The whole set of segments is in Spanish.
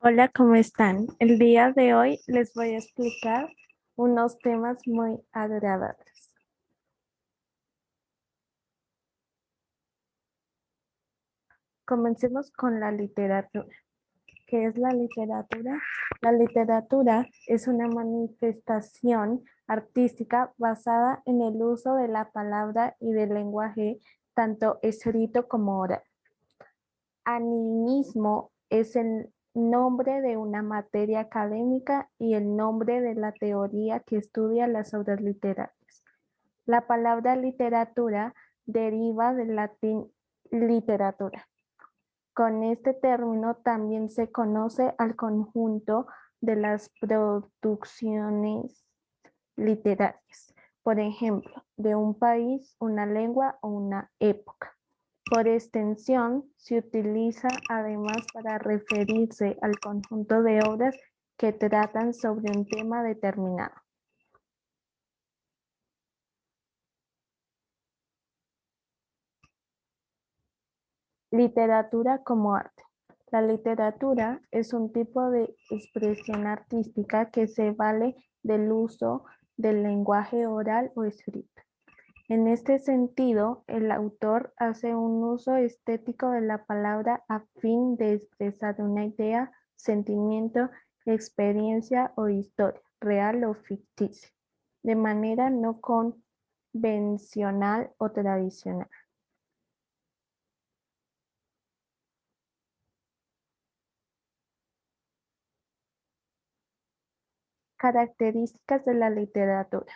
Hola, ¿cómo están? El día de hoy les voy a explicar unos temas muy agradables. Comencemos con la literatura. ¿Qué es la literatura? La literatura es una manifestación artística basada en el uso de la palabra y del lenguaje, tanto escrito como oral. Animismo es el nombre de una materia académica y el nombre de la teoría que estudia las obras literarias. La palabra literatura deriva del latín literatura. Con este término también se conoce al conjunto de las producciones literarias, por ejemplo, de un país, una lengua o una época. Por extensión, se utiliza además para referirse al conjunto de obras que tratan sobre un tema determinado. Literatura como arte. La literatura es un tipo de expresión artística que se vale del uso del lenguaje oral o escrito. En este sentido, el autor hace un uso estético de la palabra a fin de expresar una idea, sentimiento, experiencia o historia, real o ficticia, de manera no convencional o tradicional. Características de la literatura.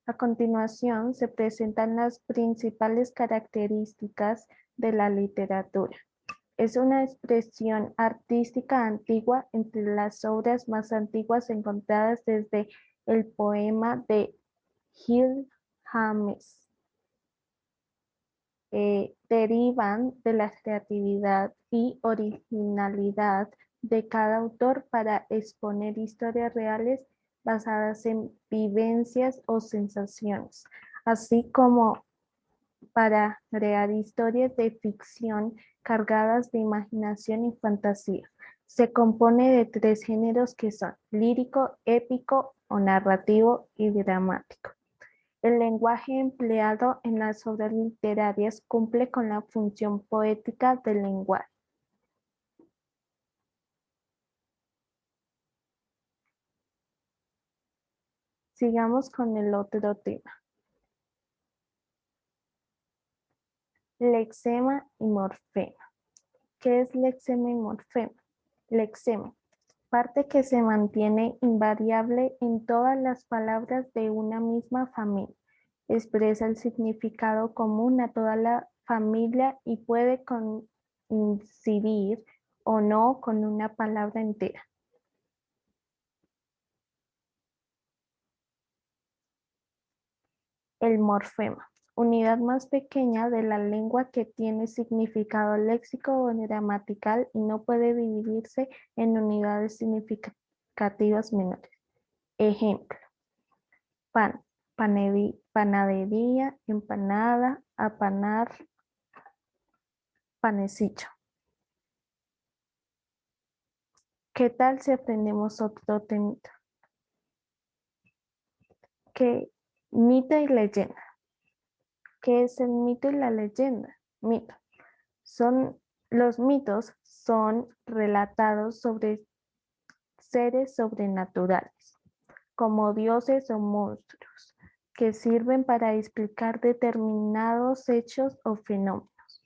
A continuación, se presentan las principales características de la literatura. Es una expresión artística antigua entre las obras más antiguas encontradas desde el poema de Gil James. Derivan de la creatividad y originalidad de cada autor para exponer historias reales basadas en vivencias o sensaciones, así como para crear historias de ficción cargadas de imaginación y fantasía. Se compone de tres géneros que son lírico, épico o narrativo y dramático. El lenguaje empleado en las obras literarias cumple con la función poética del lenguaje. Sigamos con el otro tema. Lexema y morfema. ¿Qué es lexema y morfema? Lexema, parte que se mantiene invariable en todas las palabras de una misma familia. Expresa el significado común a toda la familia y puede coincidir o no con una palabra entera. El morfema, unidad más pequeña de la lengua que tiene significado léxico o gramatical y no puede dividirse en unidades significativas menores. Ejemplo: pan, panadería, empanada, apanar, panecillo. ¿Qué tal si aprendemos otro temita? ¿Qué mito y leyenda? ¿Qué es el mito y la leyenda? Mito. Los mitos son relatados sobre seres sobrenaturales, como dioses o monstruos, que sirven para explicar determinados hechos o fenómenos.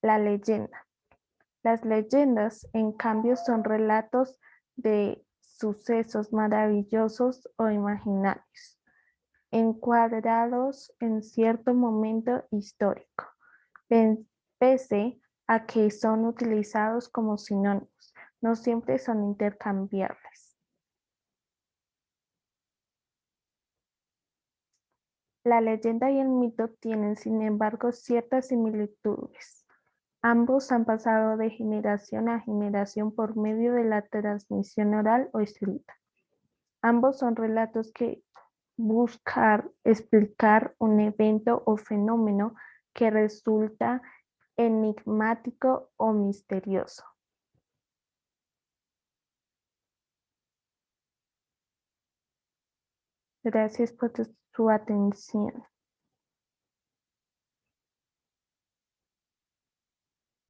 La leyenda. Las leyendas, en cambio, son relatos de sucesos maravillosos o imaginarios, encuadrados en cierto momento histórico, pese a que son utilizados como sinónimos, no siempre son intercambiables. La leyenda y el mito tienen, sin embargo, ciertas similitudes. Ambos han pasado de generación a generación por medio de la transmisión oral o escrita. Ambos son relatos que buscan explicar un evento o fenómeno que resulta enigmático o misterioso. Gracias por su atención.